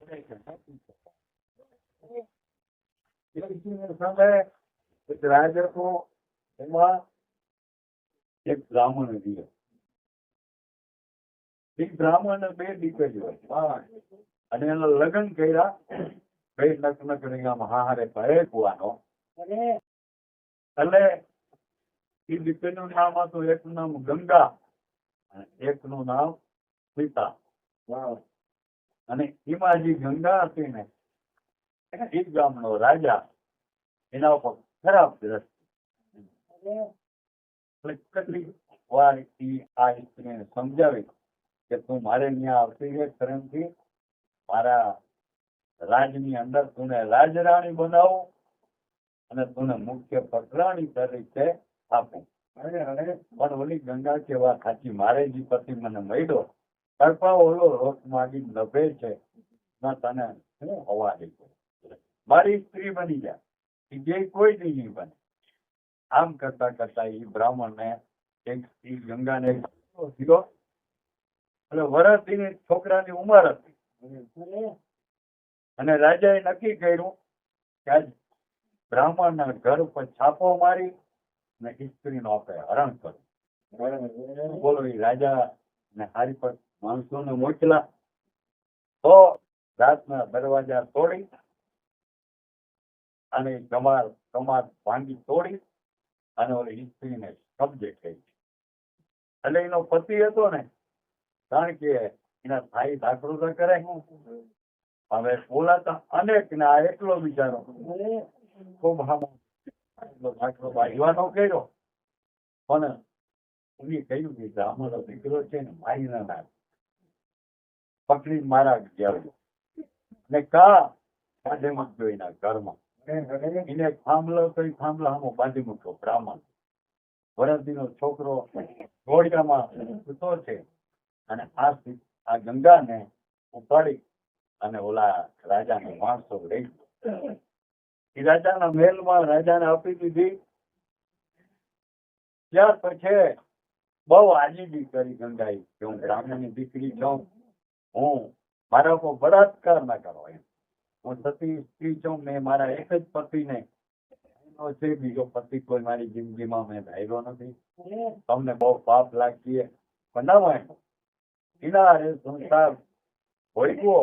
રાજા એમાં એક બ્રાહ્મણ દીકરો, એક બ્રાહ્મણ બે દીકરીઓ અને એના લગ્ન કર્યા. કઈ લગ્ન કરી હારે ભય કુવાનો એટલે એ દીકરીનું નામ હતું, એકનું નામ ગંગા અને એકનું નામ સીતા. અને એમાં જે ગંગા હતી ને એ ગામનો રાજા એના ઉપર ખરાબ દ્રષ્ટિ. કેટલી વાર આ સ્ત્રીને સમજાવી કે તું મારે ત્યાં આવતી રહે, પ્રેમથી મારા રાજની અંદર તું રાજરાણી બનાવું અને તું મુખ્ય પટરાણી તરીકે આપું. પણ ઓલી ગંગા કે વાત સાચી, મારે જે પતિ મને મળ્યો કલ્પા ઓલો રોક માગી નભે છે ના તને હું હવા દઈ, મારી સ્ત્રી બની જાય, જે કોઈ નહીં બને. આમ કરતા કરતા એ બ્રાહ્મણ ને એક સ્ત્રી ગંગાને એટલે વરસની છોકરાની ઉંમર હતી. અને રાજાએ નક્કી કર્યું કે આજ બ્રાહ્મણના ઘર ઉપર છાપો મારી ને સ્ત્રીનો આપણે હરણ કર્યું. બોલો એ રાજા ને હારી પર માણસોને મોકલા તો રાતના દરવાજા તોડી અને કમાર ભાંગી તોડી અને ઓલી સ્ત્રીને કબજે કરી. એટલે એનો પતિ હતો ને, કારણ કે એના ભાઈ દાખલો તો કરે, હવે બોલાતા અનેક ને આ એકલો બિચારો ખૂબ દાખલો બાજવાનો કર્યો. પણ એને કહ્યું કે બ્રાહ્મણનો દીકરો છે ને મારી ના નાખ, પકડી મારા ગયા ને કા બાંધી મૂકજો એના ઘરમાં. એને થાંભલો તો થાંભલા આમ બાંધી મૂક્યો. બ્રાહ્મણ વરદીનો છોકરો ઘોડિયામાં સૂતો છે અને આ ગંગાને ઉપાડી અને ઓલા રાજાને માણસો લઈ ગયો. એ રાજાના મહેલમાં રાજાને આપી દીધી. ત્યાર પછી બહુ આજીજી કરી ગંગાએ કે હું બ્રાહ્મણની દીકરી છું, હું મારા ઉપર બળાત્કાર ના કરો એમ. હું સતી સ્ત્રી છું, મેં મારા એક જ પતિને છે, બીજો પતિ કોઈ મારી જિંદગીમાં મેં ધાર્યો નથી. તમને બહુ પાપ લાગીએ પણ ના હોય એના સંસાર ભોગવો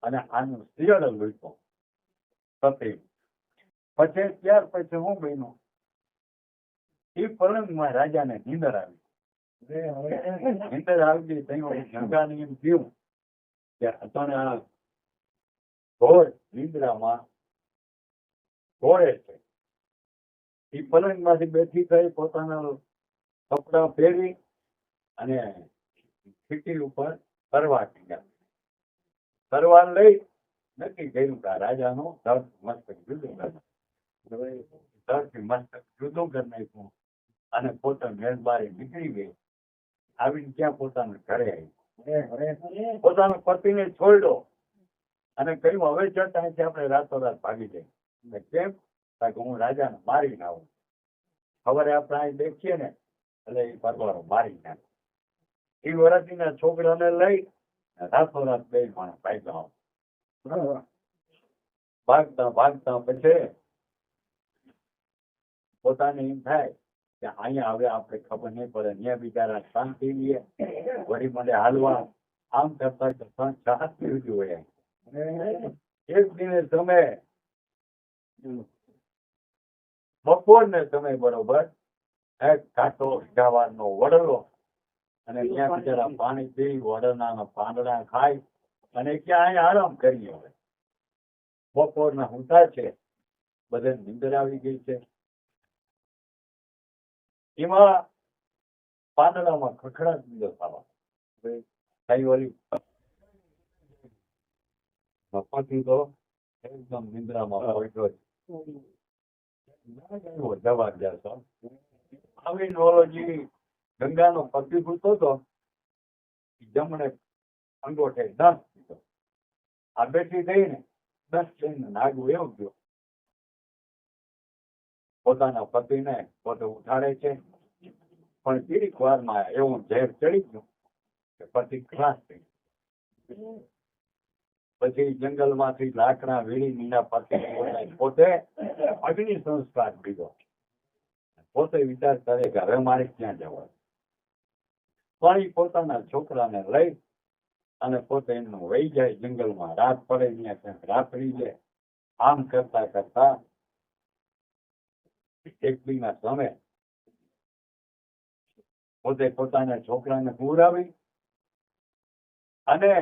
અને આનું શિયળ લૂંટો સતી. પછી ત્યાર પછી હું બન્યું, એ પલંગમાં રાજાને નીંદર આવી. નીંદર આવી ગઈ ત્યાં ગંગાને એમ થયું કે તને આ ઘોર નિંદ્રામાં ઘોડે છે. એ પલંગ માંથી બેઠી થઈ, પોતાના કપડા પહેરી અને ખીટી ઉપર તરવાર લઈ નક્કી કર્યું કે આ રાજાનો ધડ મસ્તક જુદું કરી નાખ્યું અને પોતાની મેલબારી નીકળી ગઈ. આવીને ક્યાં પોતાના ઘરે આવી, પોતાના પતિને છોડ્યો અને કહ્યું હવે જતા અહીંથી આપણે રાતોરાત ભાગી જાય. કેમ? કારણ કે હું રાજાને મારી ના આવું. ખબર આપણે અહીં દેખીએ ને એટલે એ પરવારો મારી નાખે. એ વરસીના છોકરાને લઈ રાતોરાત બે માણસ ભાગતા પછી પોતાને એમ થાય કે અહીંયા હવે આપણે ખબર નહીં પડે, ત્યાં બિચારા શાંતિ લઈએ, વળી મને હાલવા. આમ કરતા કરતા ચાર પીવડી હોય. એક દિને તમે બપોરને સમય બરોબર એક કાંટો જવારનો વડલો અને ત્યાં બિચારા પાણી પી વડલાના પાંદડા ખાય અને ક્યાં આરામ કરીએ. હવે બપોરના હુંતા છે, બધે નીંદર આવી ગઈ છે. એમાં પાંદડામાં ખખડાટ બીજો થવા કઈ વળી પતિ તો એકદમ નિંદ્રામાં પડ્યો જબરજસ્ત. આવી નોલોજી ગંગાનો પતિ પૂછતો હતો, જમણે અંગોઠે 10 દીધો. આ બેઠી થઈ ને 10 લઈને નાગવું એવું ગયો. પોતાના પતિને પોતે ઉઠાડે છે, પણ થોડીક વારમાં એવું ઝેર ચડી ગયું કે પતિ ખલાસ થઈ ગયો. પછી જંગલમાંથી લાકડા વીણી મીના પાસે પોતે અગ્નિ સંસ્કાર દીધો. પોતે વિચાર કરે કે હવે મારે ક્યાં જવાનું. પણ એ પોતાના છોકરાને લઈ અને પોતે એમનું વહી જાય જંગલમાં. રાત પડે ત્યાં ક્યાંક રાત્રિ જાય. આમ કરતા કરતા એક દીના સમય પોતે પોતાના છોકરાને પુરાવી અને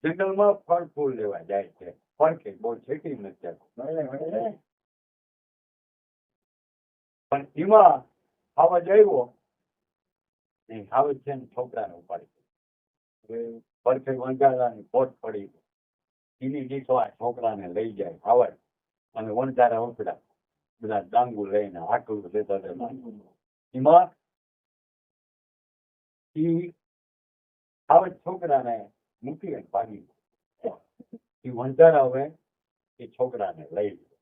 જંગલમાં ફળ ફૂલ લેવા જાય છે. ફળ કે બહુ છેટી નથી, પણ એમાં આવજ આવ્યો. આવજ છે ને છોકરાને ઉપાડી પડખે વણઝારાની પોટ પડી. એની દીઠો આ છોકરાને લઈ જાય આવડ અને વણઝારા ઉકળા બધા ડાંગુ લઈને આકલું લેતા એમાં આવડ છોકરાને મૂકી ભાગી. એ વણઝારા હવે એ છોકરાને લઈ ગયો.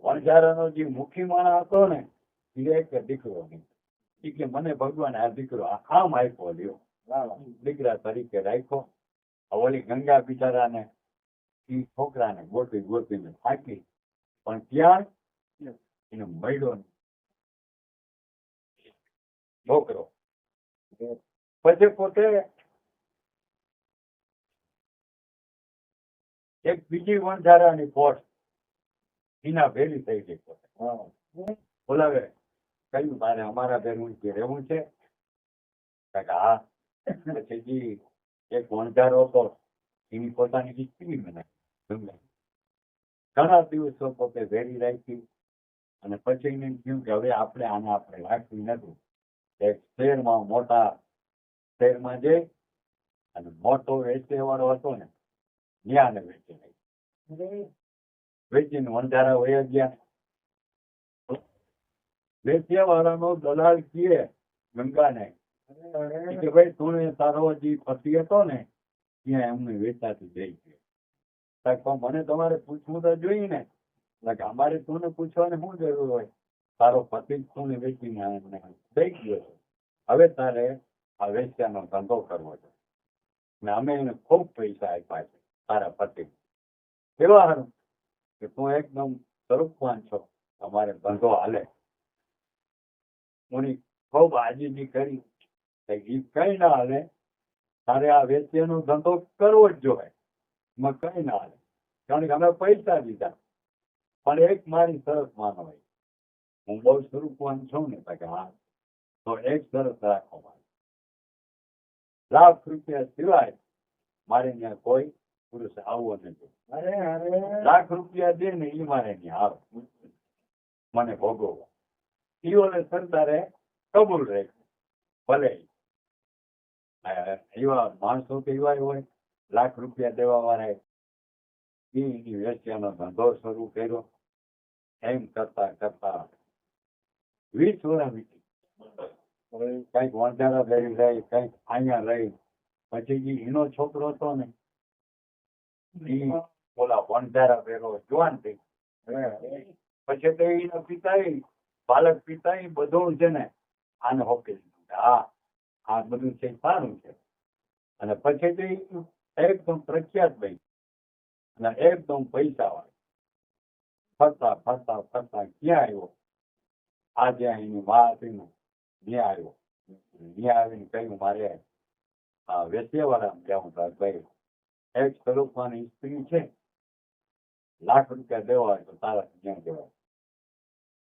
વણઝારાનો જે મુખી માણસ હતો ને એ એક દીકરો નહીં. એ કે મને ભગવાન આ દીકરો આમ આપ્યો લ્યો, દીકરા તરીકે રાખ્યો. ઓલી ગંગા બિચારાને એ છોકરાને ગોતી ગોતીને થાકી, પણ ત્યાં એને મળ્યો નહીં છોકરો. પછી પોતે એક બીજી વણઝારાની પોટ એના ભેરી થઈ ગઈ. પોતે બોલાવે કહ્યું મારે અમારા ભેરું રહેવું છે. હા. પછી એક વણઝારો હતો એની પોતાની દીકરી મને ઘણા દિવસો પોતે ભેરી રાખી અને પછી એને કહ્યું કે હવે આપણે રાખવી નથી. એક શહેરમાં મોટા શહેરમાં જઈ અને મોટો વેચે વાળો હતો ને ત્યાંને વેચી નાખી. વેચીને વણઝારા વયા ગયા. વેચ્યા વાળાનો દલાલ કહે ગંગાને કે ભાઈ તું તારો જે પતિ હતો ને ત્યાં એમને વેચાતી જઈ ગયો. મને તમારે પૂછવું તો જોઈએ ને. અમારે તું પૂછવાની શું જરૂર હોય? તારો પતિ તું વેચીને થઈ ગયો છે. હવે તારે આ વેચ્યાનો ધંધો કરવો છે ને અમે એને ખૂબ પૈસા આપ્યા છે તારા પતિ. કેવા હારું કે તું એકદમ સ્વરૂપવાન છો, અમારે ધંધો હાલે. હું ખૂબ આજીજી કરી કઈ ના હાલે. તારે આ વેચ્યાનો ધંધો કરવો જ જોઈએ. કઈ ના હાલે કારણ કે અમે પૈસા દીધા. પણ એક મારી શરત માનો હોય, હું બહુ સ્વરૂપવાન છું ને હા તો એક શરત રાખો. ₹1,00,000 સિવાય મારે ત્યાં કોઈ પુરુષ આવવો નથી. ₹1,00,000 દે ને એ મારે ત્યાં આવે મને ભોગવવા. એ ઓલે સરદારે કબૂલ રાખ્યું. ભલે એવા માણસો તો એવા હોય ₹1,00,000 દેવા વાળા એની વેચ્યાનો ધંધો શરૂ કર્યો. એમ કરતા કરતા 20 વર્ષ વીતી. કઈક વણઝારા ભેરી રહી, કઈક અહીંયા રહી. પછી એનો છોકરો હતો ને ઓલા વણઝારા ભેરો જવાન થઈ. પછી તો એના પિતા બાલક પિતા બધું છે ને આને હોપી દીધું. આ બધું છે સારું છે. અને પછી તો એકદમ પ્રખ્યાત ભાઈ અને એકદમ પૈસા વાળો. ફરતા ફરતા ફરતા ક્યાં આવ્યો? આ જ્યાં એની માં હતી ને ત્યાં આવ્યો. ત્યાં આવીને કહ્યું મારે આ વેચેવાળા જાઉં ભાઈ એક સ્વરૂપવાની સ્ત્રી છે, ₹1,00,000 દેવા હોય તો તારા ક્યાં જવાય.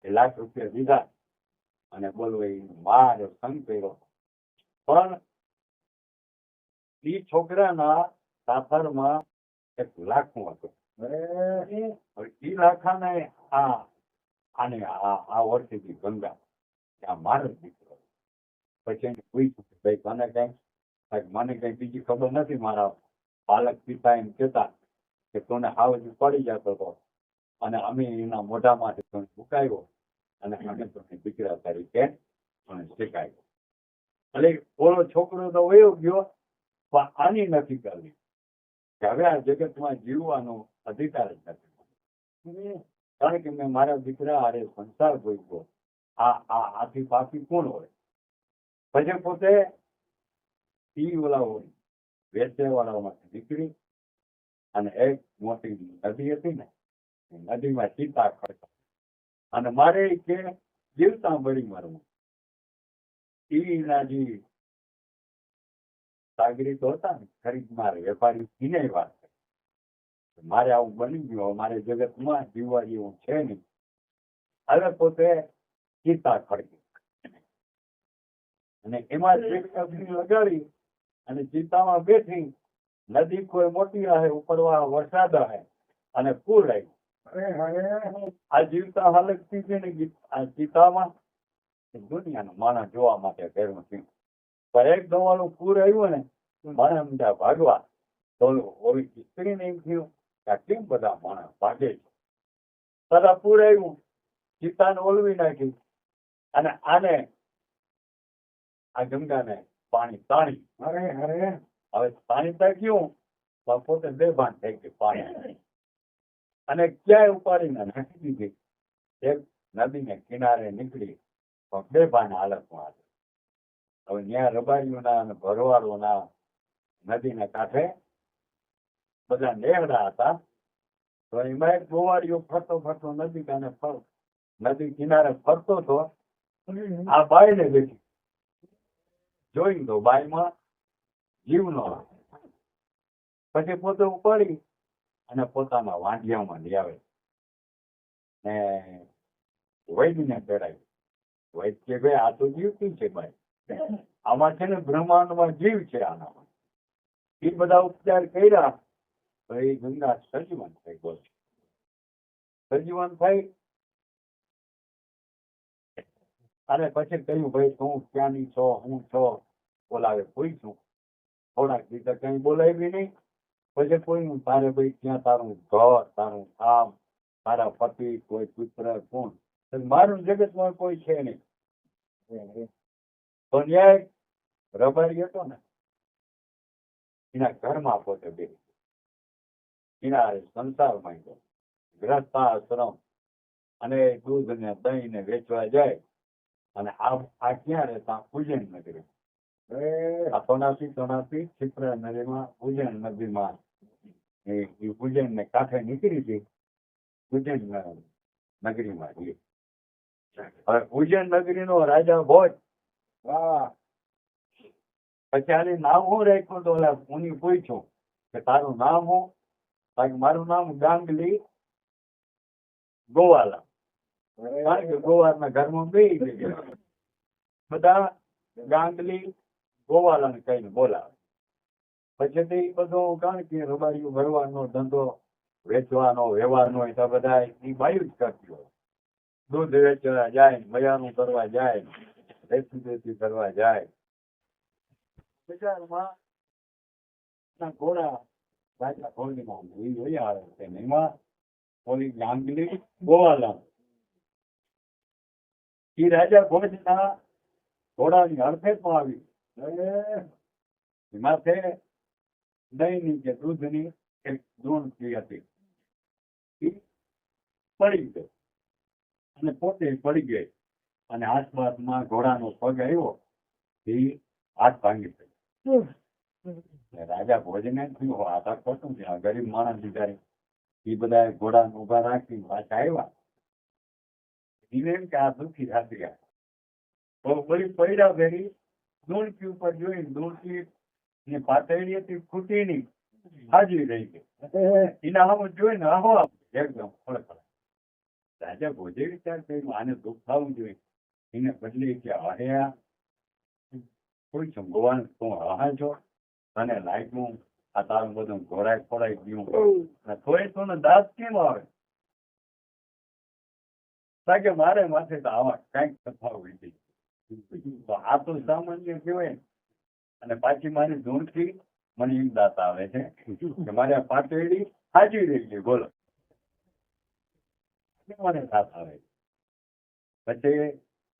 એ ₹1,00,000 દીધા અને બોલો એ માર સંગ કર્યો. પણ એ છોકરાના સાફરમાં એક લાખું હતું. એ લાખાને આને આ ઓળખી ગંગા ત્યાં મારો દીકરો. પછી એને પૂછ્યું ભાઈ મને કઈ બીજી ખબર નથી. મારા બાલક પિતા એમ કહેતા કે તને હાવજ પડી જતો હતો અને અમે એના મોઢામાંથી તને મુકાયો અને અમે તને દીકરા તરીકે શીખાયો. એટલે ઓલો છોકરો તો વયો ગયો પણ આની નથી કરવી કે હવે આ જગતમાં જીવવાનો અધિકાર જ નથી. કારણ કે મેં મારા દીકરા હારે સંસાર ભોગવ્યો. આથી પાપી કોણ હોય? પછી પોતે ઓલા હોય વેચેવાળામાંથી નીકળી અને એક મોટી નદી હતી ને એ નદીમાં સીતા ખડકા અને મારે કે જીવતા બળી મારવું. એના જે સાગરીતો હતા ને ખરીદનાર વેપારી એને વાત કરી મારે આવું બની ગયું, મારે જગતમાં જીવવા જેવું છે નહીં. હવે પોતે સીતા ખડકી અને એમાં અગ્નિ લગાડી અને ચિતામાં બેઠી. નદી કોઈ મોટી રહે, ઉપરવાળા વરસાદ રહે અને પૂર આવ્યું. આ જીવતા હાલતથી છે ને આ ચિતામાં દુનિયાનો માણસ જોવા માટે ભેગું થયું. પણ એક દવાળું પૂર આવ્યું ને માણસ બધા ભાગવા તો ઓલી સ્ત્રીને એમ થયું કે આ કેમ બધા માણસ ભાગે છે. તથા પૂર આવ્યું, ચિતાને ઓલવી નાખી અને આને આ ગંગાને પાણી તાણી. હવે પાણી તાક્યું તો પોતે બેભાન થઈ ગયું પાણી અને ક્યાંય ઉપાડીને નાખી દીધી. એક નદીને કિનારે નીકળી તો બેભાન હાલતમાં હતી. હવે ત્યાં રબારીઓના અને ભરવાડોના નદીને કાંઠે બધા નેહડા હતા. તો એમાં એક ગોવાળિયો ફરતો ફરતો નદી કાને નદી કિનારે ફરતો હતો. આ બાઈને બેઠી જોઈ તો બાઈમાં જીવ નો પછી પોતે ઉપાડી અને પોતાના વાંઢિયામાં લઈ આવે ને વૈદ્યને ચડાવી. વૈદ્ય કે ભાઈ આ તો જીવતી છે ભાઈ, આમાં છે ને બ્રહ્માંડમાં જીવ છે. આનામાં એ બધા ઉપચાર કર્યા તો એ ગંગા સજીવન થઈ ગયો. સજીવન થઈ અને પછી કહ્યું ભાઈ તું ક્યાંની છો, હું છો? બોલાવે પૂછ્યું. થોડાક રીતે કઈ બોલાવી નહીં. પછી કોઈ તારે ભાઈ ક્યાં તારું ઘર, તારું કામ, તારા પતિ, કોઈ પુત્ર, કોણ? મારું જગતમાં કોઈ છે નહીં. તો ન્યાય રબારી હતો ને એના ઘરમાં પોતે બે એના સંસારમાં ગ્રસ્તાશ્રમ અને દૂધ ને દહીં ને વેચવા જાય. અને આ ક્યાં રહેતા? ઉજ્જૈન નગરી. તોનાથી ક્ષિપ્ર નદીમાં ઉજ્જૈન નદીમાં એ ઉજ્જૈન ને કાંઠે નીકળી હતી. ઉજ્જૈન નગરીમાં રહીએ. હવે ઉજ્જૈન નગરીનો રાજા ભોજ. પછી આની નામ હું રાખ્યું તો મુનિ પૂછ્યું કે તારું નામ હું? મારું નામ ગાંગલી ગોવાલા. કારણ કે ગોવાળના ઘરમાં બે બધા ગાંગલી ગોવાલાને કહીને બોલાવે. પછી બધો કારણ કે રબારીઓ ભરવાનો ધંધો, વેચવાનો વ્યવહારનો હોય તો બધા એ બાયું જ કરતી હોય. દૂધ વેચવા જાય, મયાનું કરવા જાય, રેતી કરવા જાય. બજારમાં ઘોડા રાજા ઘોડીમાં એ જોઈ આવે છે. એમાં ઓલી ગાંગલી ગોવાલા એ રાજા ભોજના ઘોડાની હડફેટમાં આવી. માથે દહીંની કે દૂધની એક દોણકી હતી. પડી ગઈ અને પોતે પડી ગઈ અને આસપાસમાં ઘોડાનો પગ આવ્યો એ હાથ ભાંગી ગયો. રાજા ભોજને થયું આ તો ખોટું છે. ગરીબ માણસ બિચારી એ બધા ઘોડા ઉભા રાખી પાછા આવ્યા. એને એમ કે આ દુઃખી થતી ગયા તો બધી પૈડા ભેરી દોણકી ઉપર જોઈને દોણકી ને પાતળી હતી, ખૂટી નહીં, હાજરી રહી ગઈ. એના આમ જોઈને આહો એકદમ ફળફળ. રાજા ભોજે વિચાર કર્યું આને દુઃખ થવું જોઈએ. એને બદલે કે અરે કોઈ સંભોવાન તું રહા છો અને લાઈટનું આ તારું બધું ઘોડાય ખોડાઈ ગયું થોડી તો દાંત કેમ આવે? કે મારે માથે તો આવા કઈક કથાઓ લીધી. તો આ તો સામાન્ય કહેવાય. અને પાછી મારી ધૂણથી મને એમ દાંત આવે છે કે મારે આ પાતળી હાજી રહી ગઈ. બોલો મને દાંત આવે. પછી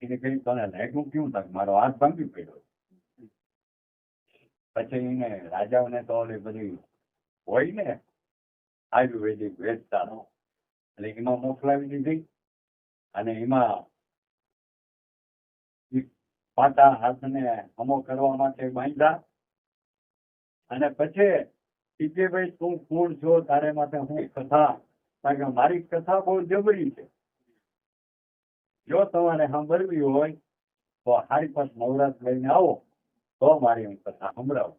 એને કહ્યું તને લાગ્યું કેવું થાય? મારો હાથ ભાંગી પડ્યો. પછી એને રાજાઓને તો બધી હોય ને આયુર્વેદિક વેચતાનો એટલે એમાં મોકલાવી દીધી. અને એમાં પાટા હાથને હમો કરવા માટે બાંધ્યા અને પછી કે ભાઈ તું કોણ છો, તારે માટે હું કથા, કારણ કે મારી કથા બહુ જબરી છે. જો તમારે સાંભળવી હોય તો હારી પાસ નવરાત્ર લઈને આવો તો મારી હું કથા સંભળાવું.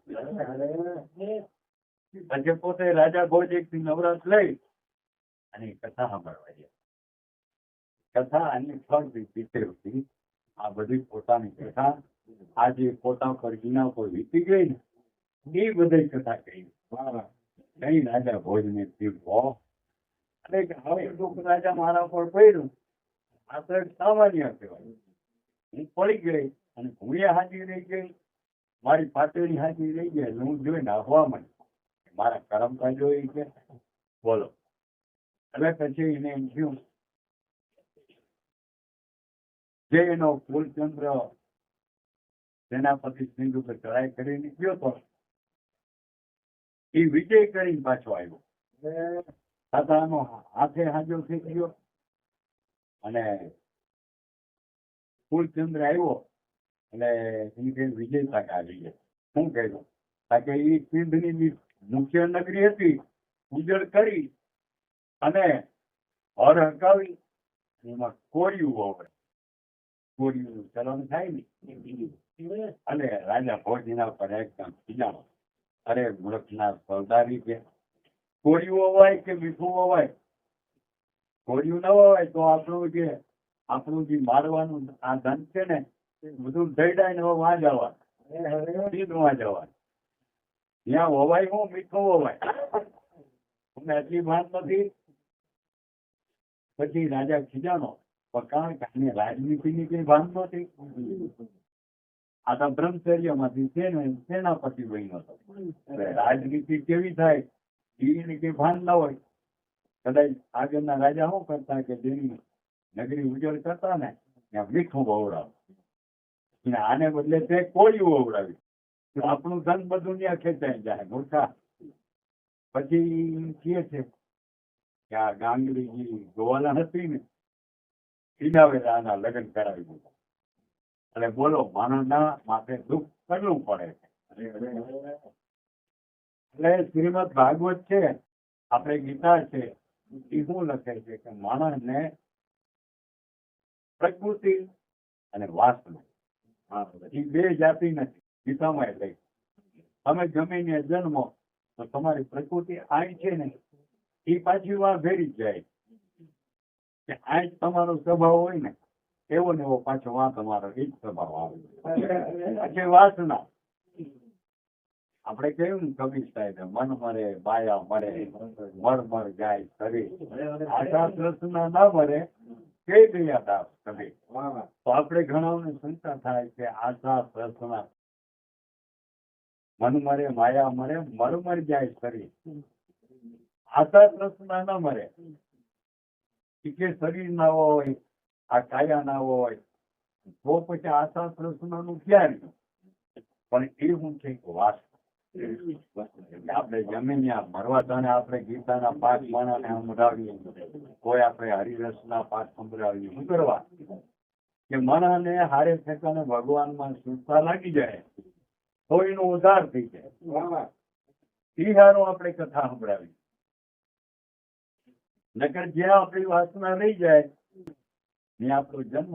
પછી પોતે રાજા ભોજ એક નવરાત્ર લઈ અને કથા સાંભળવા જાય. કથા અને ફળ આ બધી પોતાની કથા આજે પોતા પર વિના કોઈ વીતી ગઈ ને એ બધી કથા કહી. કઈ રાજા ભોજ ને પીવો અને હવે દુઃખ રાજા મારા પર પડ્યું, આ તો એક સામાન્ય કહેવાય. હું પડી ગઈ અને ભૂયા હાજી રહી ગઈ, મારી પાતળી હાજી રહી ગઈ. હું જોઈને હવા માંડી, મારા કરમ કા જોઈ છે બોલો. એટલે પછી એને એમ થયું જે એનો ફૂલચંદ્ર સેનાપતિ સિંહ ઉપર ચડાઈ કરીને ગયો હતો એ વિજય કરીને પાછો આવ્યો. દાદાનો હાથે હાજો થઈ ગયો અને ફૂલચંદ્ર આવ્યો એટલે એ વિજય સાથે આવી ગયા. શું કહ્યું? કારણ કે એ સિંધની મુખ્ય નગરી હતી, ઉજળ કરી અને હર હકાવી એમાં કોળિયું વવડે, કોળિયું ચલણ થાય ને. અને રાજા ભોજના પર એકદમ ખીજાણો, અરે મૂર્ખના સરદારી છે, કોળિયું વવાય કે મીઠું વવાય? કોળિયું ન વવાય તો આપણું જે મારવાનું આ ધન છે ને બધું દઈડાય ને વાં જવાનું, સીધમાં જવાનું. ત્યાં વવાય હું મીઠું વવાય, તમને એટલી ભાન નથી. પછી રાજા ખીજાણો, કારણ કે આને રાજનીતિની કઈ ભાન નહોતી. આ તો બ્રહ્મચર્યમાંથી છે ને સેનાપતિ બન્યો હતો. રાજનીતિ કેવી થાય એની કઈ ભાન ના હોય. કદાચ આગળના રાજા શું કરતા કે જેની નગરી ઉજળ કરતા ને ત્યાં મીઠું વવડાવે, આને બદલે તે કોળિયું વવડાવ્યું. આપણું ધન બધું ત્યાં ખેંચાઈ જાય મોટા. પછી કહે છે કે આ ગાંગડીજી ગોવાલા હતી ને એના વેલાના લગ્ન કરાવી દીધા. એટલે બોલો માનવના માથે દુઃખ કરવું પડે છે. એટલે શ્રીમદ ભાગવત છે, આપણે ગીતા છે, એ શું લખે છે કે માણસને પ્રકૃતિ અને વાસના એ બે જાતિ નથી. ગીતામાં લઈ તમે જમીને જન્મો તો તમારી પ્રકૃતિ આઈ છે ને એ પાછી વાર ભેરી જાય કે આ જ તમારો સ્વભાવ હોય ને એવો ને એવો પાછો વાં તમારો એ જ સ્વભાવ આવે. પછી વાસના આપણે કહ્યું ને કબીર સાહેબ, મન મરે બાયા મરે મર મર જાય શરીર, આશા તૃષ્ણા ના મરે કે ગયા દાસ કબીર. તો આપણે ઘણાઓને શંકા થાય કે આશા તૃષ્ણા મન મરે માયા મરે મર મર જાય શરીર, આશા તૃષ્ણા ના મરે કે શરીર ના હોય આ કાયા ના હોય તો પછી આશા તૃષ્ણા નું ક્યાં રહ્યું? પણ એ હું છે વાસ. આપણે જમીન મરવા તને આપણે ગીતાના પાઠ માણાને સંભળાવીએ, કોઈ આપણે હરિરસના પાઠ સંભળાવીએ, શું કરવા કે મનને હારે ઠેકાને ભગવાનમાં સુરતા લાગી જાય તો એનો ઉદ્ધાર થઈ જાય. એ હારું આપણે કથા સંભળાવી. નકર જ્યાં આપણી વાસના રહી જાય ત્યાં આપણો જન્મ